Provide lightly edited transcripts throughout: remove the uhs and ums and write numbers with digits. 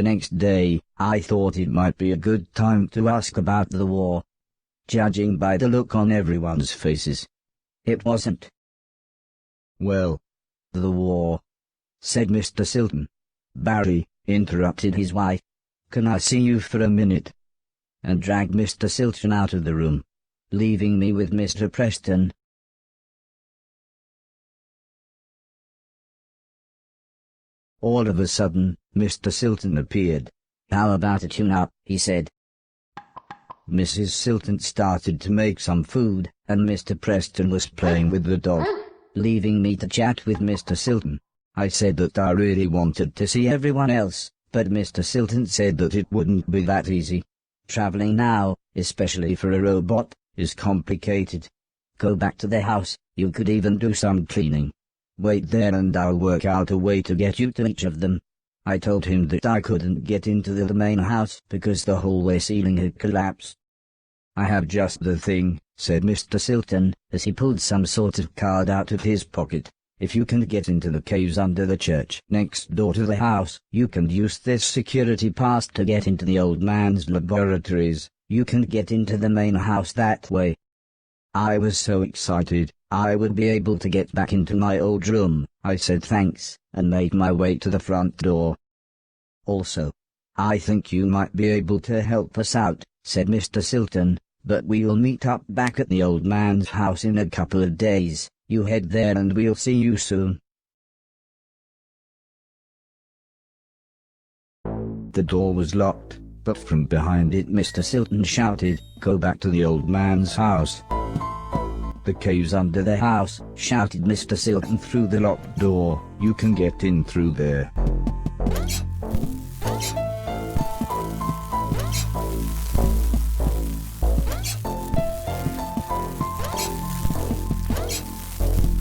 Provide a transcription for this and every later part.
The next day, I thought it might be a good time to ask about the war. Judging by the look on everyone's faces, it wasn't. "Well, "The war," said Mr. Silton. Barry," interrupted his wife. "Can I see you for a minute?" and dragged Mr. Silton out of the room, leaving me with Mr. Preston. All of a sudden, Mr. Silton appeared. "How about a tune-up?" he said. Mrs. Silton started to make some food, and Mr. Preston was playing with the dog, leaving me to chat with Mr. Silton. I said that I really wanted to see everyone else, but Mr. Silton said that it wouldn't be that easy. Traveling now, especially for a robot, is complicated. Go back to the house, you could even do some cleaning. Wait there and I'll work out a way to get you to each of them. I told him that I couldn't get into the main house because the hallway ceiling had collapsed. "I have just the thing," said Mr. Silton, as he pulled some sort of card out of his pocket. "If you can get into the caves under the church next door to the house, you can use this security pass to get into the old man's laboratories. You can get into the main house that way." I was so excited I would be able to get back into my old room. I said thanks, and made my way to the front door. "Also, I think you might be able to help us out," said Mr. Silton, "but we'll meet up back at the old man's house in a couple of days. You head there and we'll see you soon." The door was locked, but from behind it Mr. Silton shouted, "Go back to the old man's house." "The cave's under the house," shouted Mr. Silton through the locked door. "You can get in through there."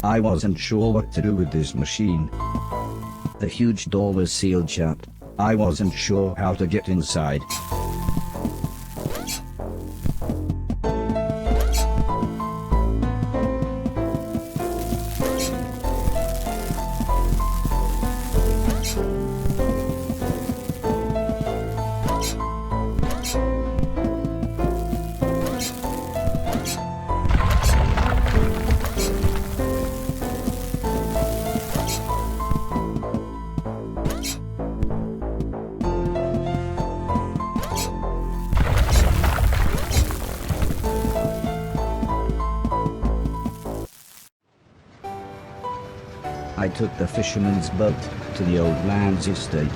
I wasn't sure what to do with this machine. The huge door was sealed shut. I wasn't sure how to get inside. I took the fisherman's boat to the old man's estate.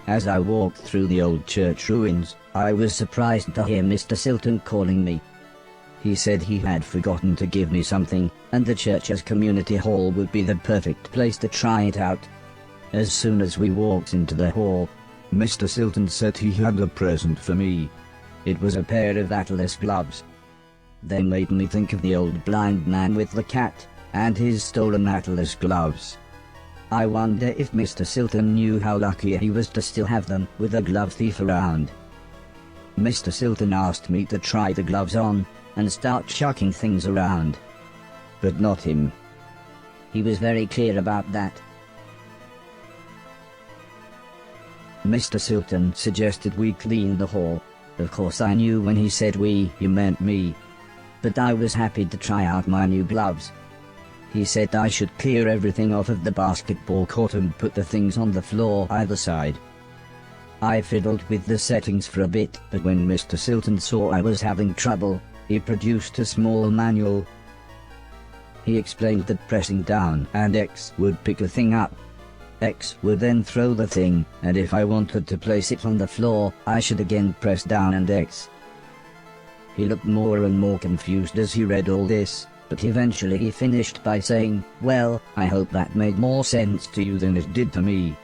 As I walked through the old church ruins, I was surprised to hear Mr. Silton calling me. He said he had forgotten to give me something, and the church's community hall would be the perfect place to try it out. As soon as we walked into the hall, Mr. Silton said he had a present for me. It was a pair of Atlas gloves. They made me think of the old blind man with the cat, and his stolen Atlas gloves. I wonder if Mr. Silton knew how lucky he was to still have them with a glove thief around. Mr. Silton asked me to try the gloves on, and start chucking things around. But not him. He was very clear about that. Mr. Silton suggested we clean the hall. Of course I knew when he said we, he meant me. But I was happy to try out my new gloves. He said I should clear everything off of the basketball court and put the things on the floor either side. I fiddled with the settings for a bit, but when Mr. Silton saw I was having trouble, he produced a small manual. He explained that pressing down and X would pick the thing up. X would then throw the thing, and if I wanted to place it on the floor, I should again press down and X. He looked more and more confused as he read all this, but eventually he finished by saying, "Well, I hope that made more sense to you than it did to me."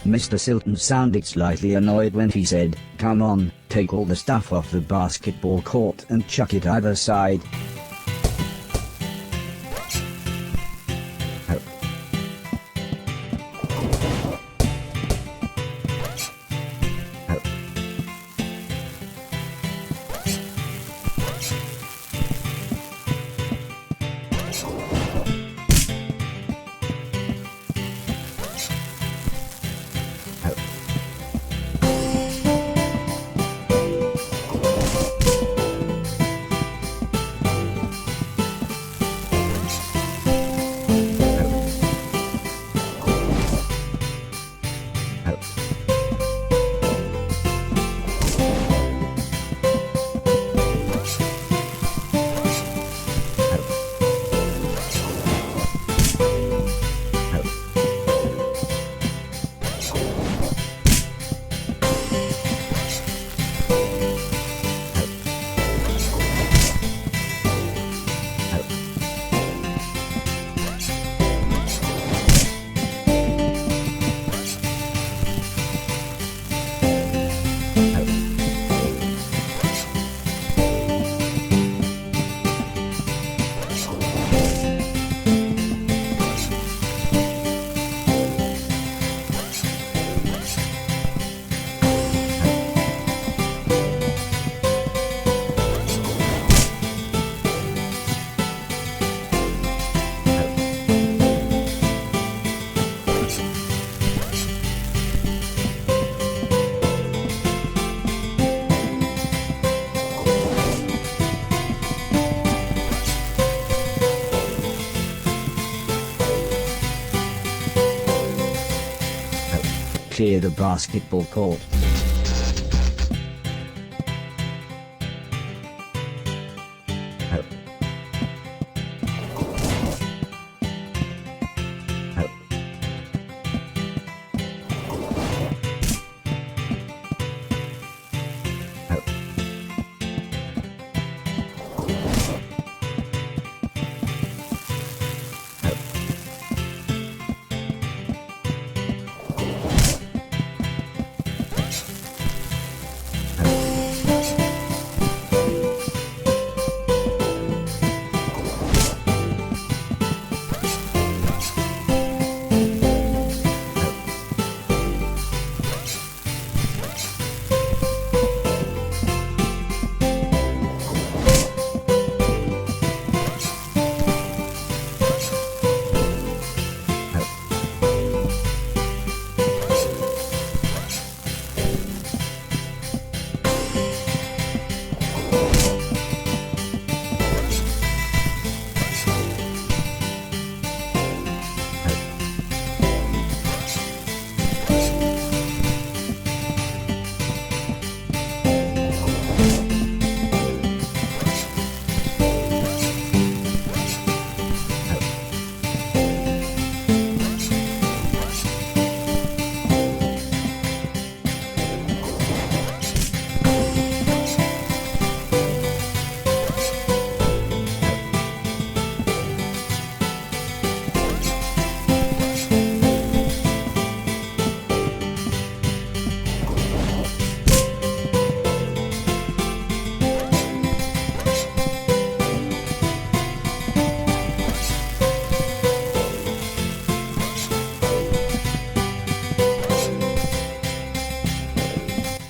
Mr. Silton sounded slightly annoyed when he said, "Come on, take all the stuff off the basketball court and chuck it either side." Clear the basketball court.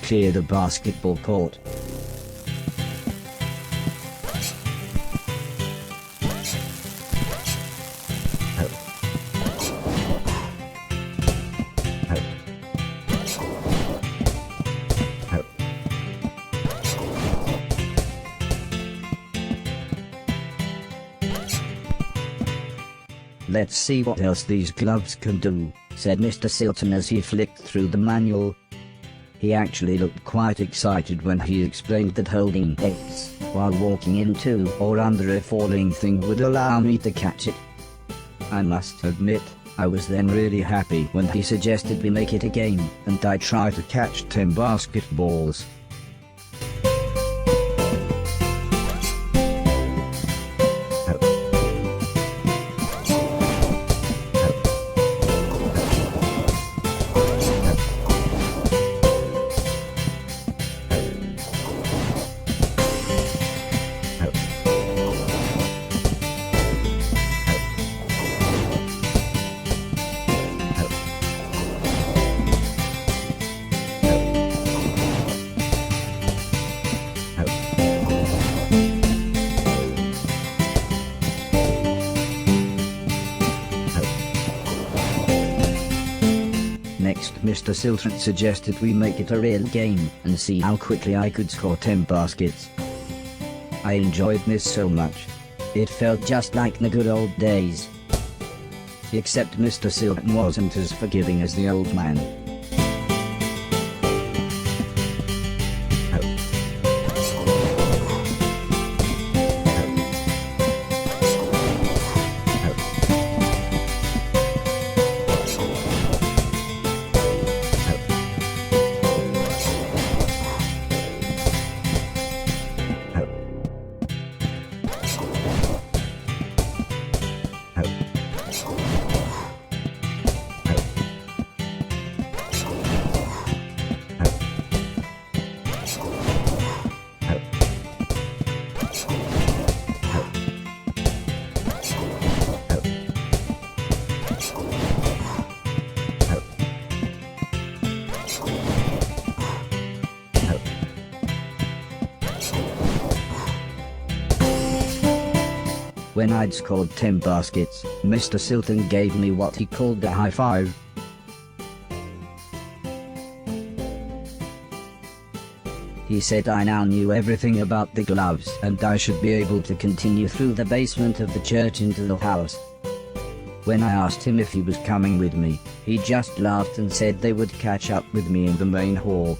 clear the basketball court. "Let's see what else these gloves can do," said Mr. Silton as he flicked through the manual. He actually looked quite excited when he explained that holding X while walking into or under a falling thing would allow me to catch it. I must admit, I was then really happy when he suggested we make it a game and I try to catch 10 basketballs. Next, Mr. Silton suggested we make it a real game and see how quickly I could score 10 baskets. I enjoyed this so much. It felt just like the good old days. Except Mr. Silton wasn't as forgiving as the old man. When I'd scored 10 baskets, Mr. Silton gave me what he called a high five. He said I now knew everything about the gloves and I should be able to continue through the basement of the church into the house. When I asked him if he was coming with me, he just laughed and said they would catch up with me in the main hall.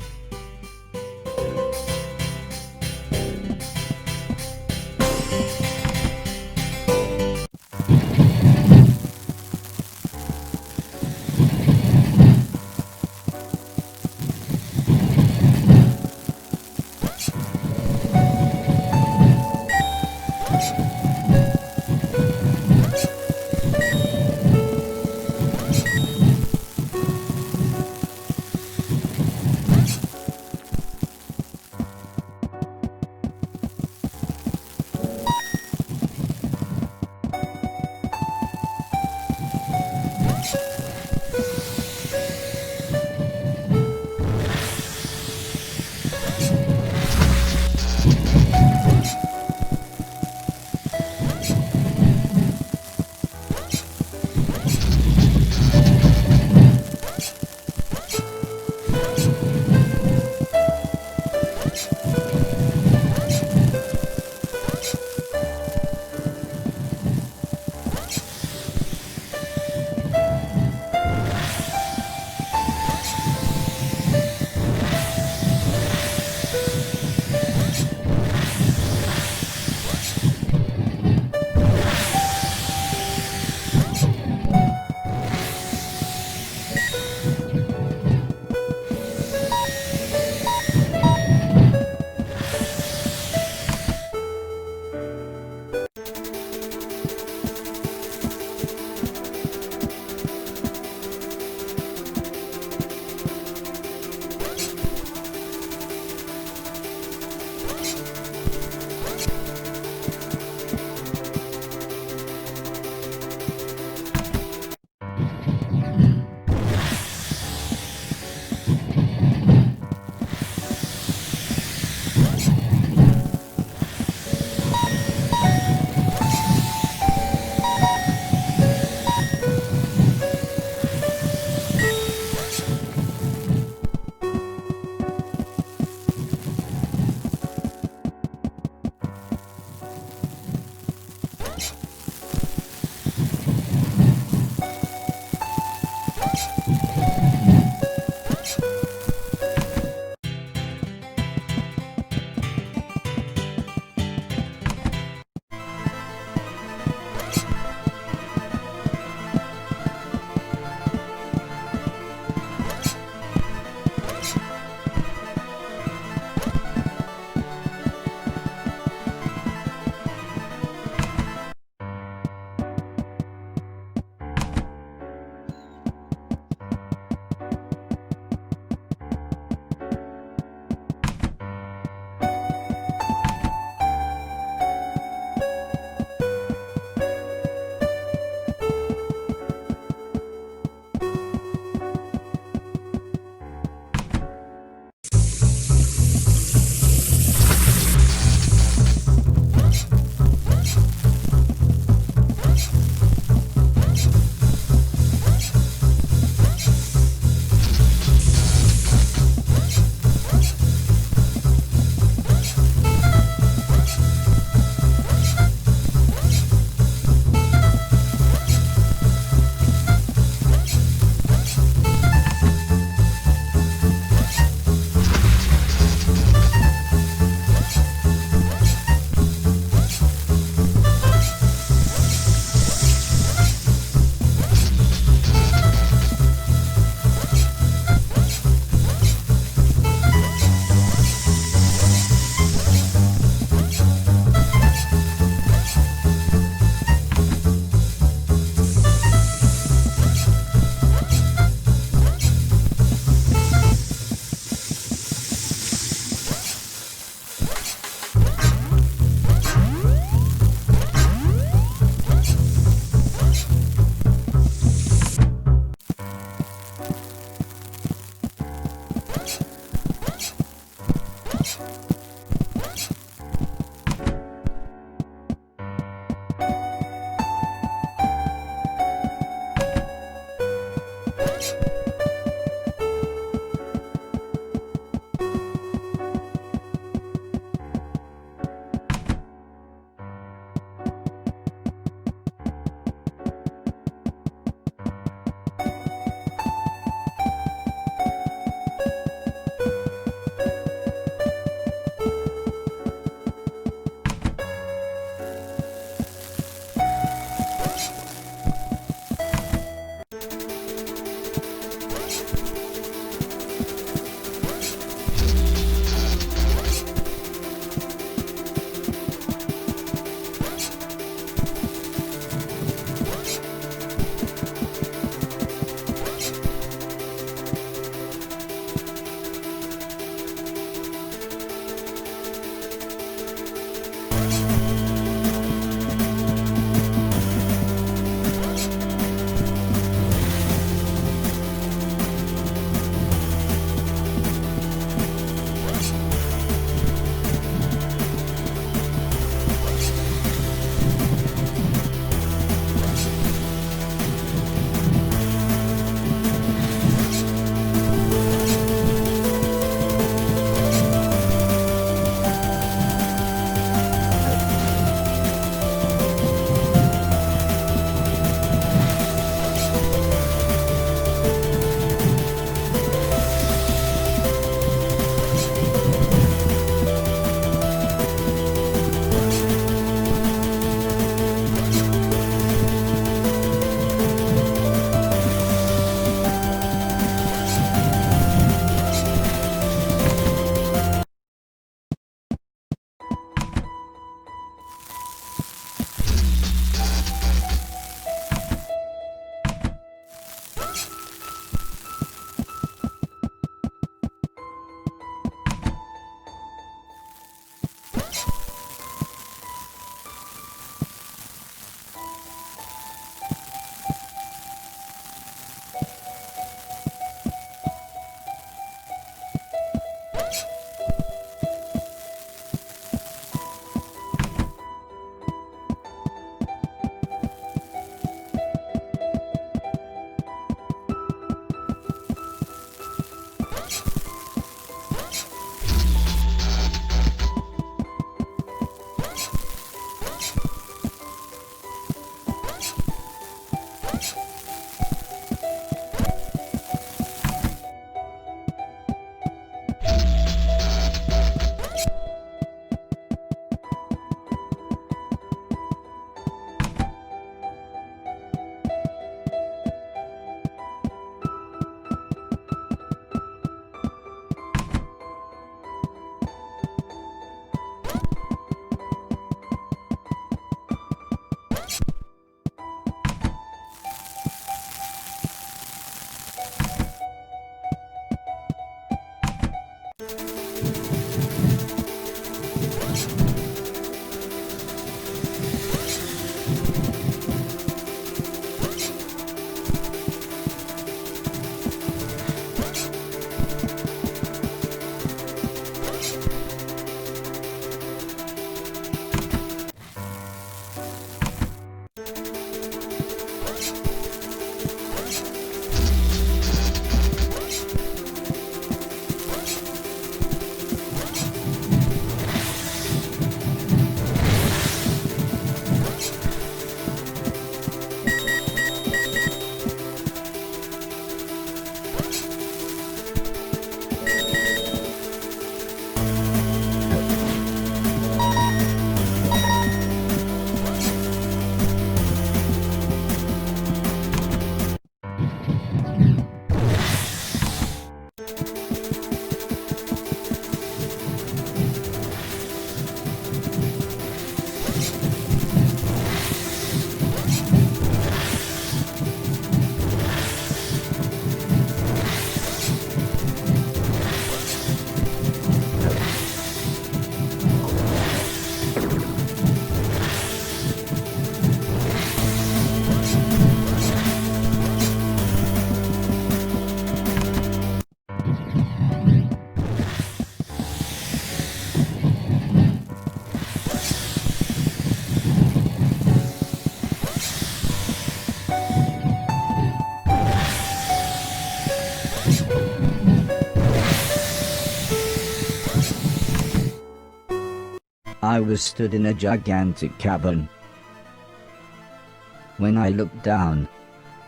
I was stood in a gigantic cavern. When I looked down,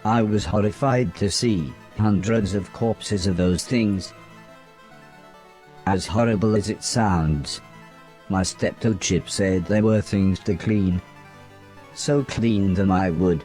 I was horrified to see hundreds of corpses of those things. As horrible as it sounds, my stepdad Chip said they were things to clean. So clean them I would.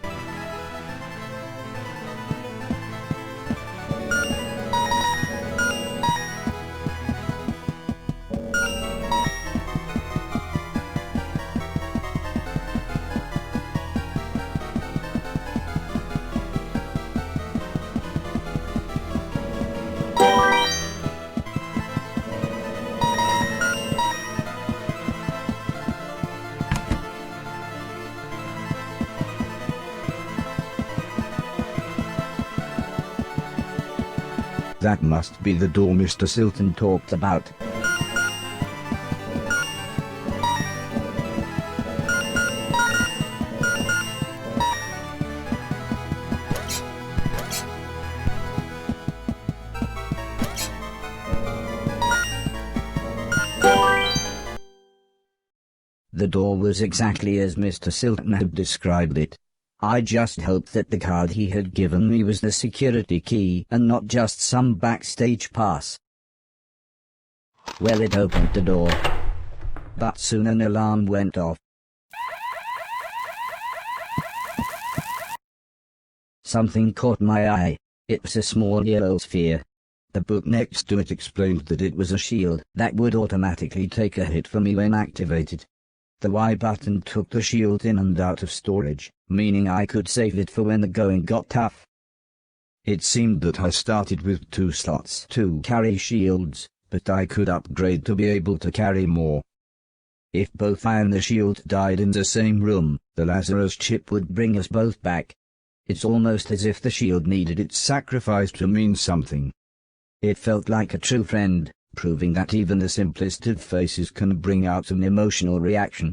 That must be the door Mr. Silton talked about. The door was exactly as Mr. Silton had described it. I just hoped that the card he had given me was the security key and not just some backstage pass. Well, it opened the door, but soon an alarm went off. Something caught my eye. It was a small yellow sphere. The book next to it explained that it was a shield that would automatically take a hit for me when activated. The Y button took the shield in and out of storage, meaning I could save it for when the going got tough. It seemed that I started with 2 slots to carry shields, but I could upgrade to be able to carry more. If both I and the shield died in the same room, the Lazarus chip would bring us both back. It's almost as if the shield needed its sacrifice to mean something. It felt like a true friend, proving that even the simplest of faces can bring out an emotional reaction.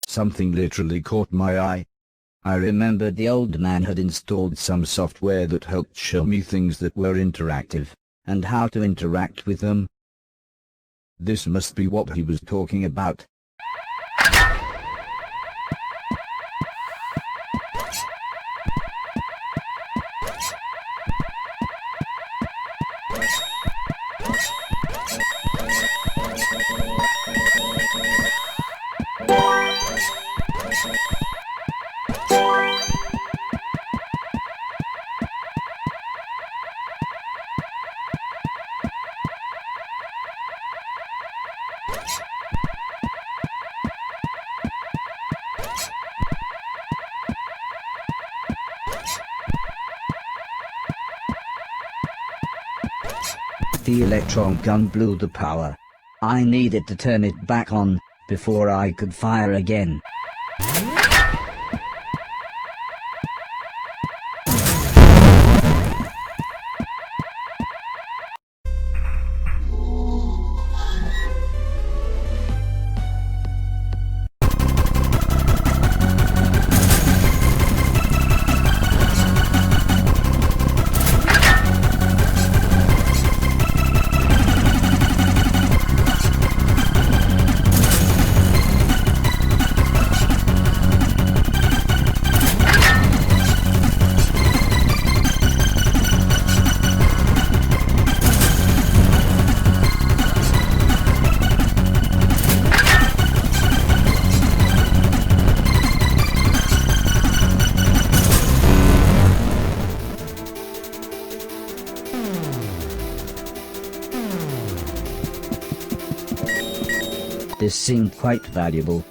Something literally caught my eye. I remembered the old man had installed some software that helped show me things that were interactive, and how to interact with them. This must be what he was talking about. The electron gun blew the power. I needed to turn it back on before I could fire again. This seemed quite valuable.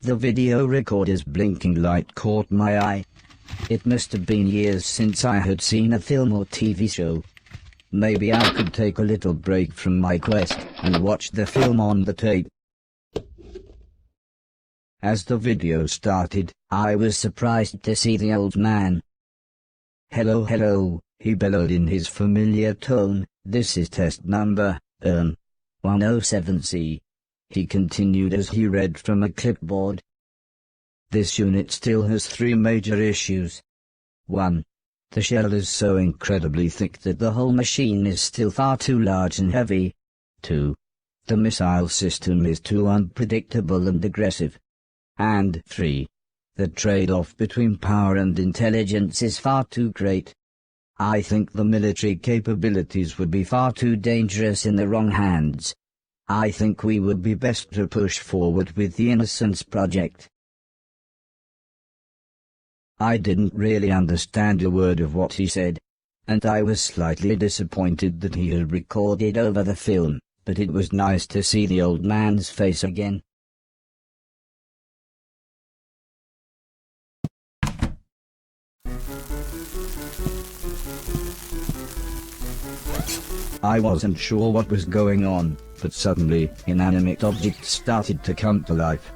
The video recorder's blinking light caught my eye. It must have been years since I had seen a film or TV show. Maybe I could take a little break from my quest and watch the film on the tape. As the video started, I was surprised to see the old man. "Hello, hello," he bellowed in his familiar tone. "This is test number, 107C. He continued as he read from a clipboard. "This unit still has 3 major issues. 1. The shell is so incredibly thick that the whole machine is still far too large and heavy. 2. The missile system is too unpredictable and aggressive. And 3. The trade-off between power and intelligence is far too great. I think the military capabilities would be far too dangerous in the wrong hands. I think we would be best to push forward with the Innocence Project." I didn't really understand a word of what he said, and I was slightly disappointed that he had recorded over the film, but it was nice to see the old man's face again. I wasn't sure what was going on, but suddenly, inanimate objects started to come to life.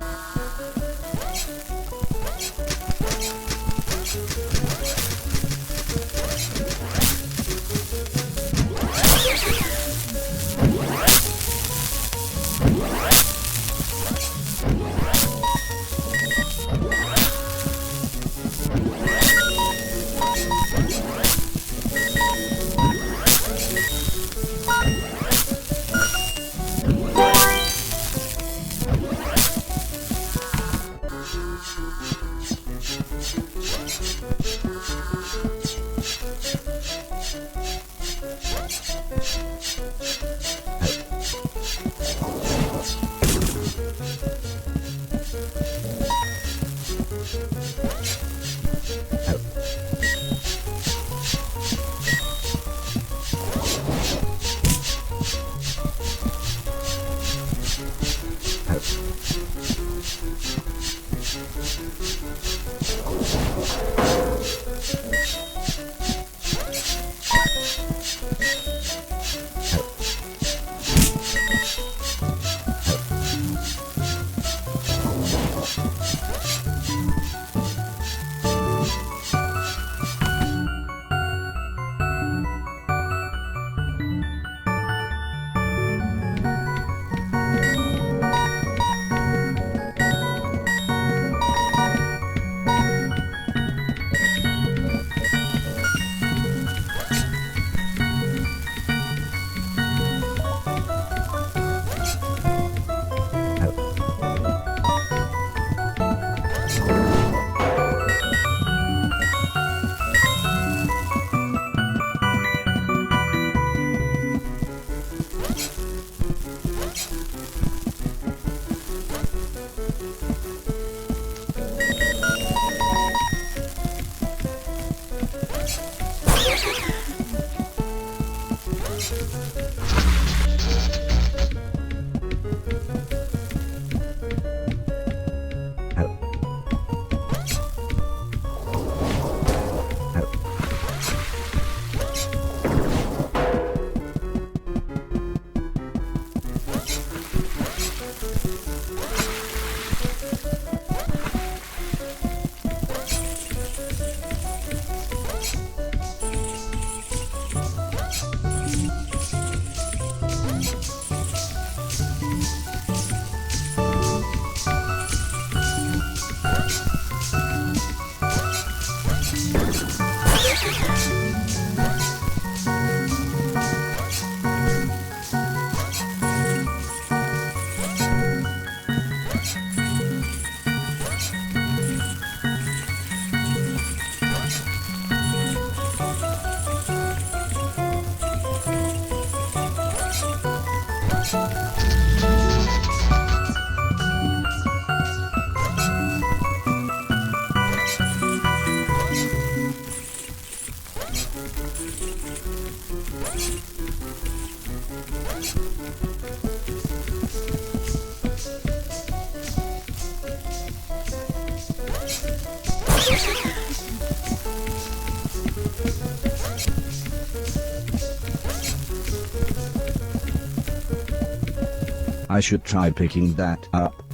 I should try picking that up.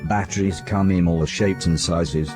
Batteries come in all shapes and sizes.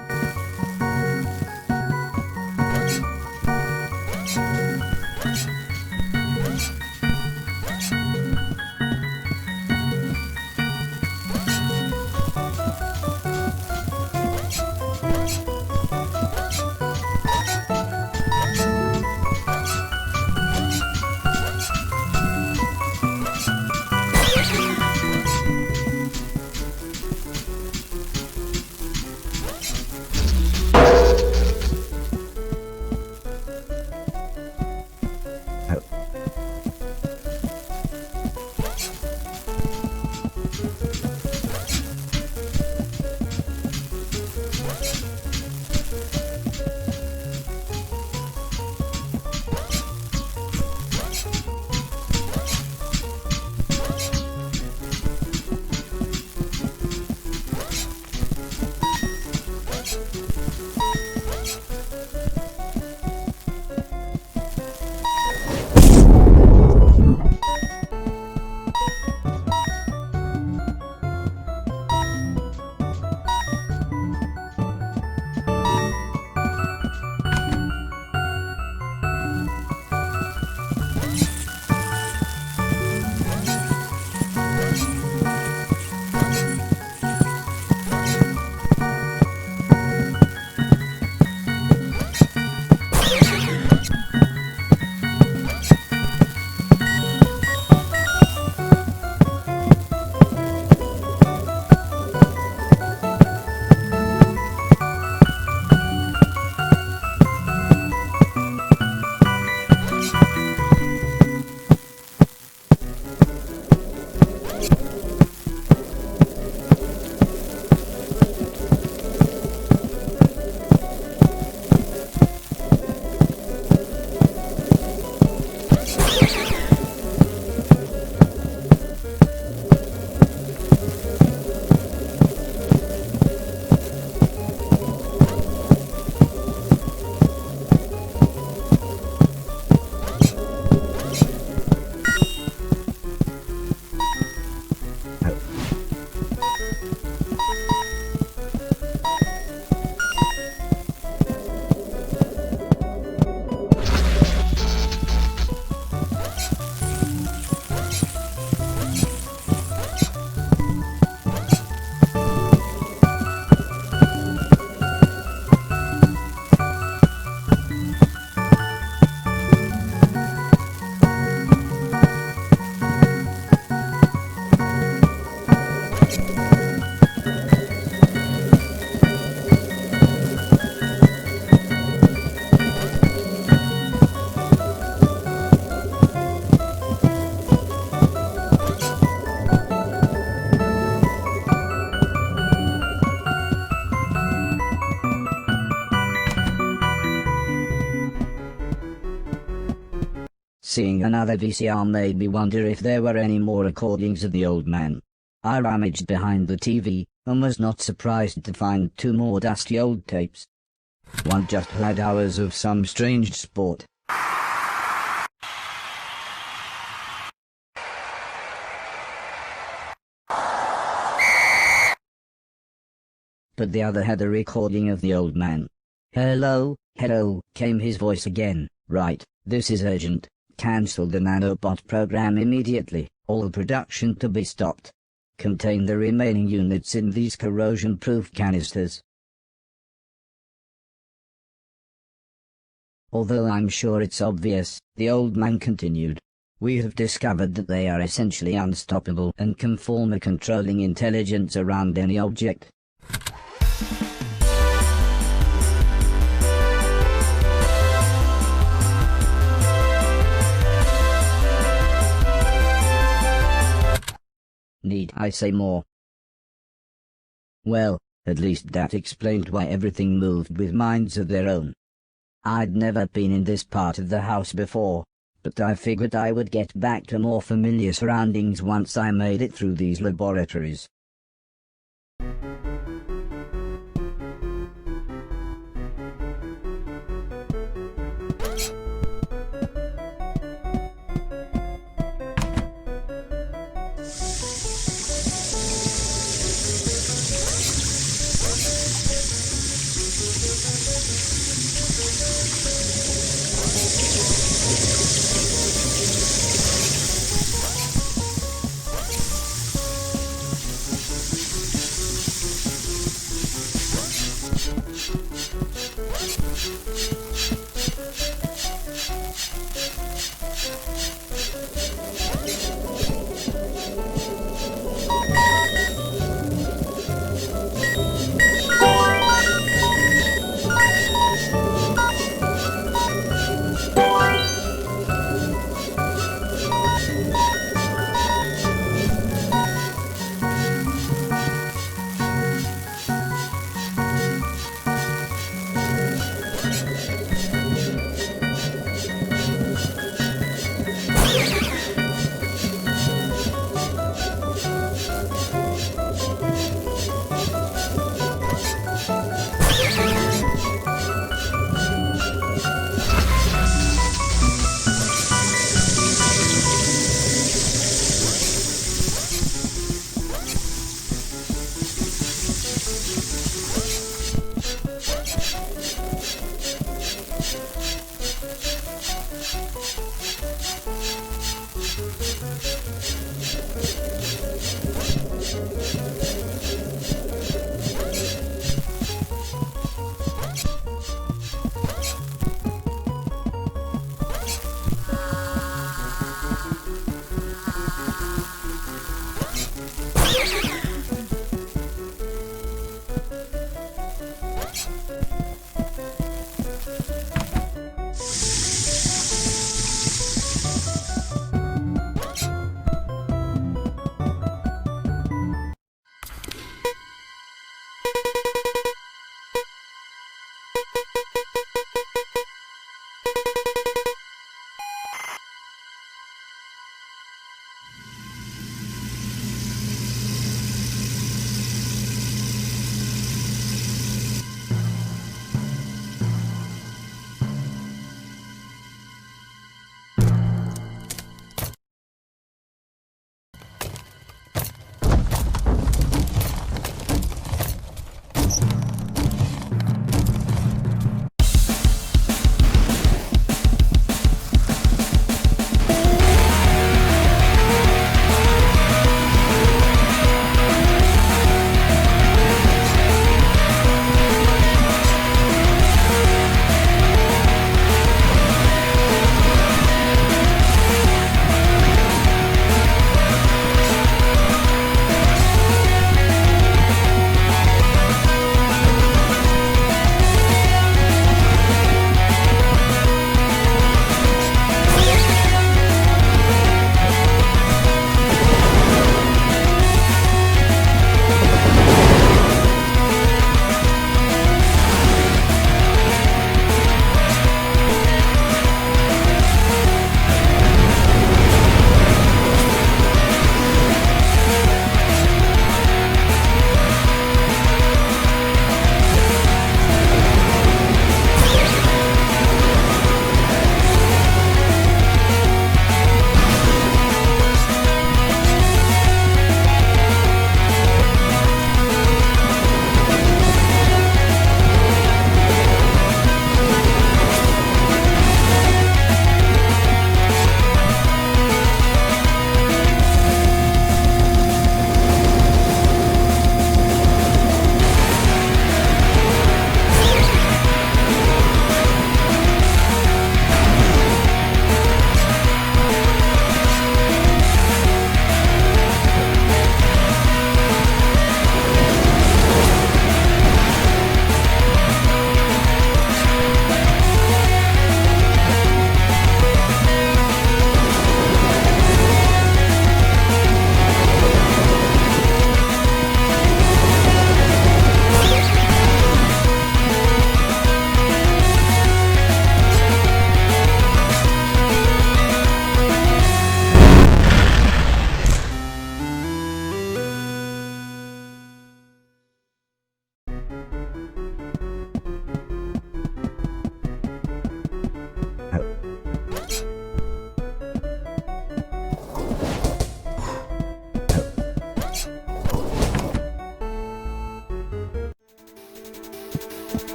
Seeing another VCR made me wonder if there were any more recordings of the old man. I rummaged behind the TV, and was not surprised to find 2 more dusty old tapes. One just had hours of some strange sport. But the other had a recording of the old man. "Hello, hello," came his voice again. "Right, this is urgent. Cancel the nanobot program immediately. All production to be stopped. Contain the remaining units in these corrosion-proof canisters." Although I'm sure it's obvious, the old man continued. "We have discovered that they are essentially unstoppable and can form a controlling intelligence around any object. I say more. Well, at least that explained why everything moved with minds of their own. I'd never been in this part of the house before, but I figured I would get back to more familiar surroundings once I made it through these laboratories.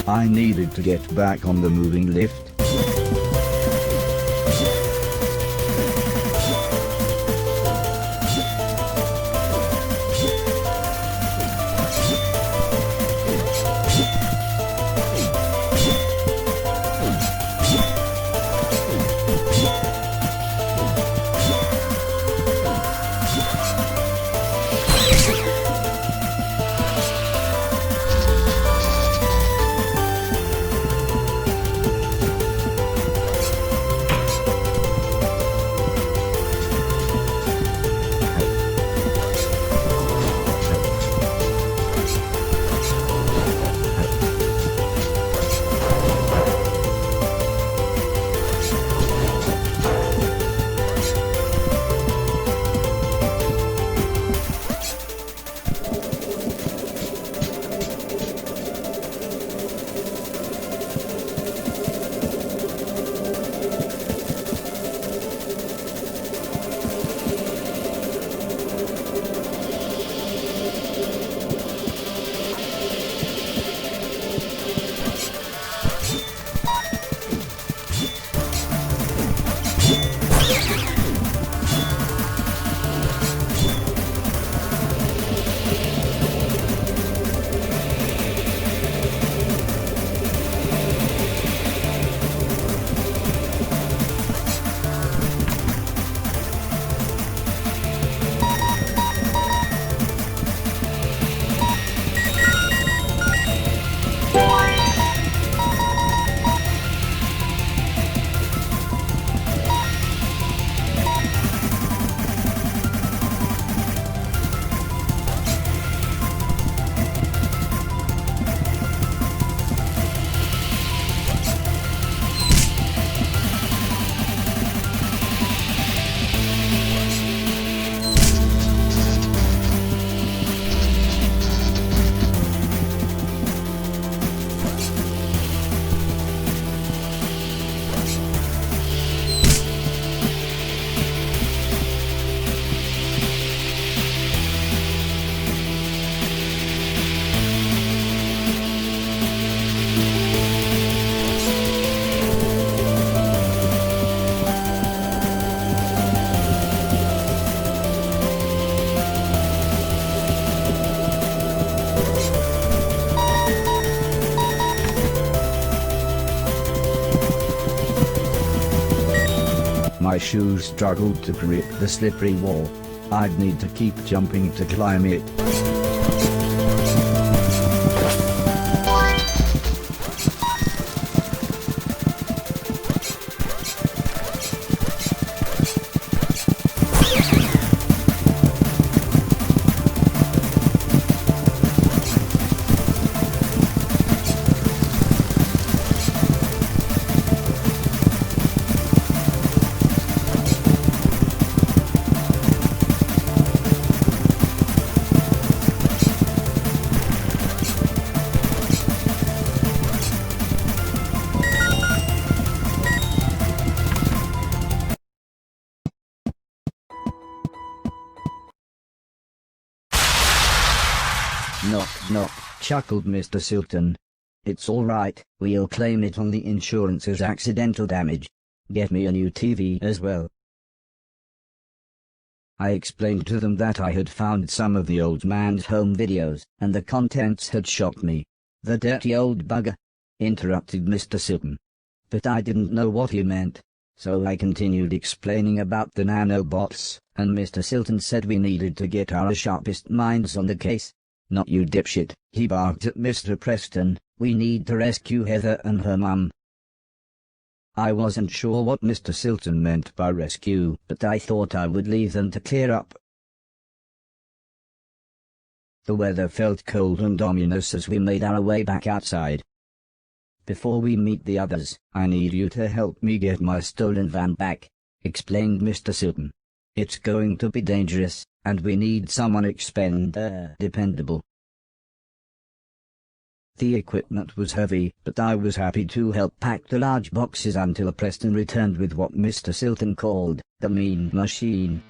I needed to get back on the moving lift. My shoes struggled to grip the slippery wall. I'd need to keep jumping to climb it. Knock knock, chuckled Mr. Silton. It's all right, we'll claim it on the insurance as accidental damage. Get me a new TV as well. I explained to them that I had found some of the old man's home videos, and the contents had shocked me. The dirty old bugger, interrupted Mr. Silton. But I didn't know what he meant, so I continued explaining about the nanobots, and Mr. Silton said we needed to get our sharpest minds on the case. Not you dipshit, he barked at Mr. Preston, we need to rescue Heather and her mum. I wasn't sure what Mr. Silton meant by rescue, but I thought I would leave them to clear up. The weather felt cold and ominous as we made our way back outside. Before we meet the others, I need you to help me get my stolen van back, explained Mr. Silton. It's going to be dangerous, and we need someone dependable. The equipment was heavy, but I was happy to help pack the large boxes until Preston returned with what Mr. Silton called the mean machine.